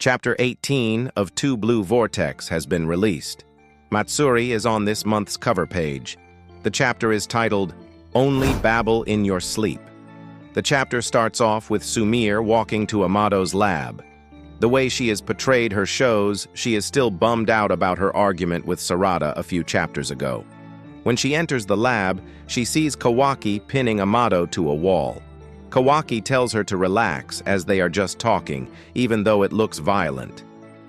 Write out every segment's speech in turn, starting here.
Chapter 18 of Two Blue Vortex has been released. Matsuri is on this month's cover page. The chapter is titled, Only Babble in Your Sleep. The chapter starts off with Sumire walking to Amado's lab. The way she has portrayed her shows, she is still bummed out about her argument with Sarada a few chapters ago. When she enters the lab, she sees Kawaki pinning Amado to a wall. Kawaki tells her to relax as they are just talking, even though it looks violent.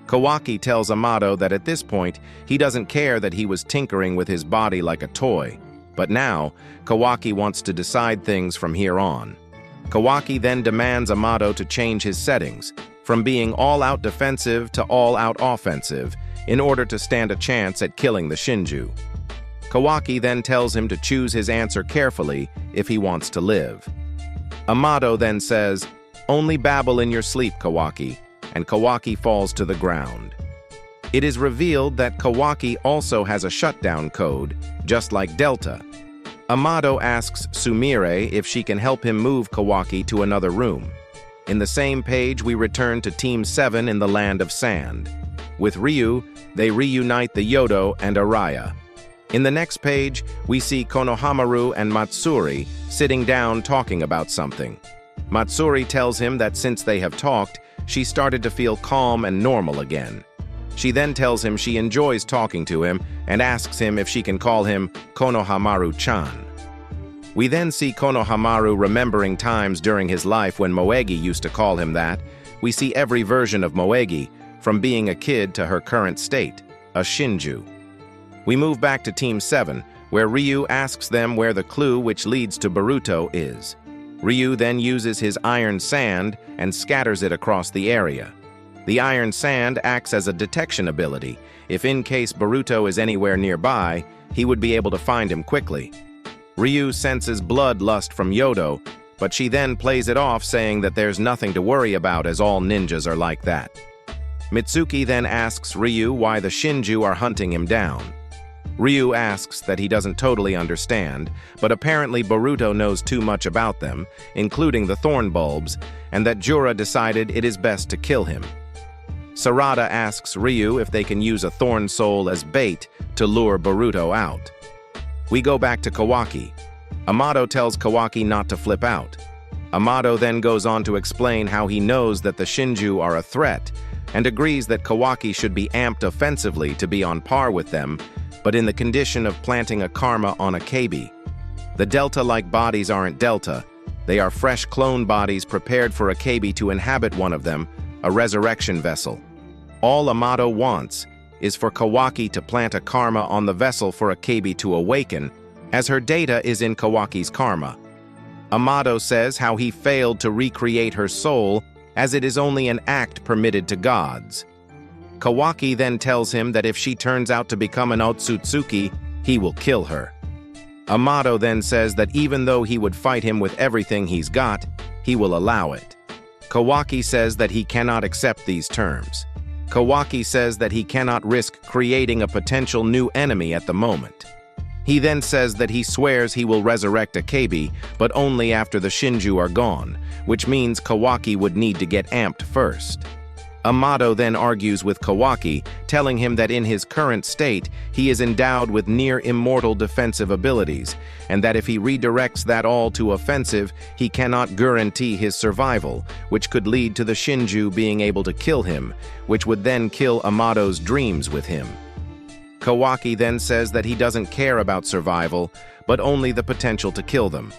Kawaki tells Amado that at this point, he doesn't care that he was tinkering with his body like a toy. But now, Kawaki wants to decide things from here on. Kawaki then demands Amado to change his settings, from being all-out defensive to all-out offensive, in order to stand a chance at killing the Shinju. Kawaki then tells him to choose his answer carefully if he wants to live. Amado then says, "Only babble in your sleep, Kawaki," and Kawaki falls to the ground. It is revealed that Kawaki also has a shutdown code, just like Delta. Amado asks Sumire if she can help him move Kawaki to another room. In the same page, we return to Team 7 in the Land of Sand. With Ryu, they reunite the Yodo and Araya. In the next page, we see Konohamaru and Matsuri sitting down talking about something. Matsuri tells him that since they have talked, she started to feel calm and normal again. She then tells him she enjoys talking to him and asks him if she can call him Konohamaru-chan. We then see Konohamaru remembering times during his life when Moegi used to call him that. We see every version of Moegi, from being a kid to her current state, a Shinju. We move back to Team 7, where Ryu asks them where the clue which leads to Boruto is. Ryu then uses his iron sand and scatters it across the area. The iron sand acts as a detection ability. If in case Boruto is anywhere nearby, he would be able to find him quickly. Ryu senses bloodlust from Yodo, but she then plays it off saying that there's nothing to worry about as all ninjas are like that. Mitsuki then asks Ryu why the Shinju are hunting him down. Ryu asks that he doesn't totally understand, but apparently Boruto knows too much about them, including the thorn bulbs, and that Jura decided it is best to kill him. Sarada asks Ryu if they can use a thorn soul as bait to lure Boruto out. We go back to Kawaki. Amado tells Kawaki not to flip out. Amado then goes on to explain how he knows that the Shinju are a threat, and agrees that Kawaki should be amped offensively to be on par with them, but in the condition of planting a karma on Akebi. The Delta-like bodies aren't Delta. They are fresh clone bodies prepared for Akebi to inhabit one of them, a resurrection vessel. All Amado wants is for Kawaki to plant a karma on the vessel for Akebi to awaken, as her data is in Kawaki's karma. Amado says how he failed to recreate her soul, as it is only an act permitted to gods. Kawaki then tells him that if she turns out to become an OTSUTSUKI, he will kill her. Amado then says that even though he would fight him with everything he's got, he will allow it. Kawaki says that he cannot accept these terms. Kawaki says that he cannot risk creating a potential new enemy at the moment. He then says that he swears he will resurrect Akebi, but only after the Shinju are gone, which means Kawaki would need to get amped first. Amado then argues with Kawaki, telling him that in his current state, he is endowed with near-immortal defensive abilities, and that if he redirects that all to offensive, he cannot guarantee his survival, which could lead to the Shinju being able to kill him, which would then kill Amado's dreams with him. Kawaki then says that he doesn't care about survival, but only the potential to kill them.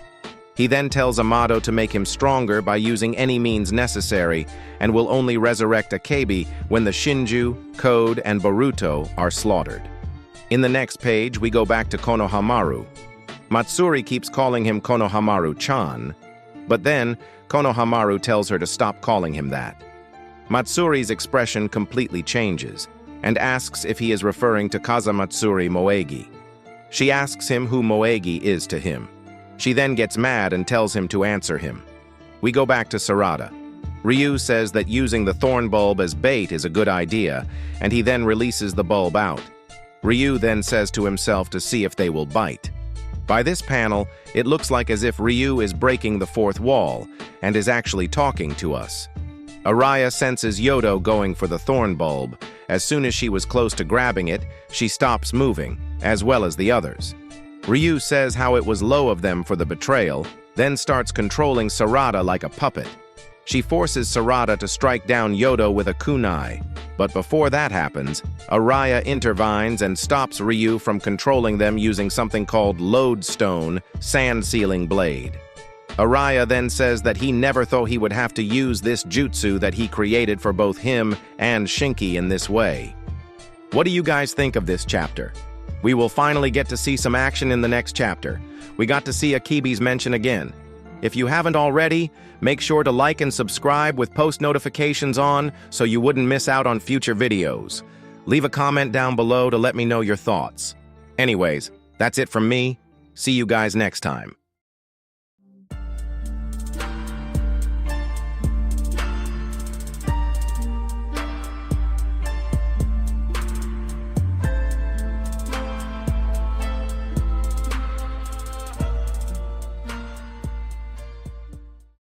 He then tells Amado to make him stronger by using any means necessary, and will only resurrect Akebi when the Shinju, Code, and Boruto are slaughtered. In the next page, we go back to Konohamaru. Matsuri keeps calling him Konohamaru-chan, but then Konohamaru tells her to stop calling him that. Matsuri's expression completely changes, and asks if he is referring to Kazamatsuri Moegi. She asks him who Moegi is to him. She then gets mad and tells him to answer him. We go back to Sarada. Ryu says that using the thorn bulb as bait is a good idea, and he then releases the bulb out. Ryu then says to himself to see if they will bite. By this panel, it looks like as if Ryu is breaking the fourth wall and is actually talking to us. Araya senses Yodo going for the thorn bulb. As soon as she was close to grabbing it, she stops moving, as well as the others. Ryu says how it was low of them for the betrayal, then starts controlling Sarada like a puppet. She forces Sarada to strike down Yodo with a kunai, but before that happens, Araya intervenes and stops Ryu from controlling them using something called lodestone, sand-sealing blade. Araya then says that he never thought he would have to use this jutsu that he created for both him and Shinki in this way. What do you guys think of this chapter? We will finally get to see some action in the next chapter. We got to see Akebi's mention again. If you haven't already, make sure to like and subscribe with post notifications on so you wouldn't miss out on future videos. Leave a comment down below to let me know your thoughts. Anyways, that's it from me. See you guys next time.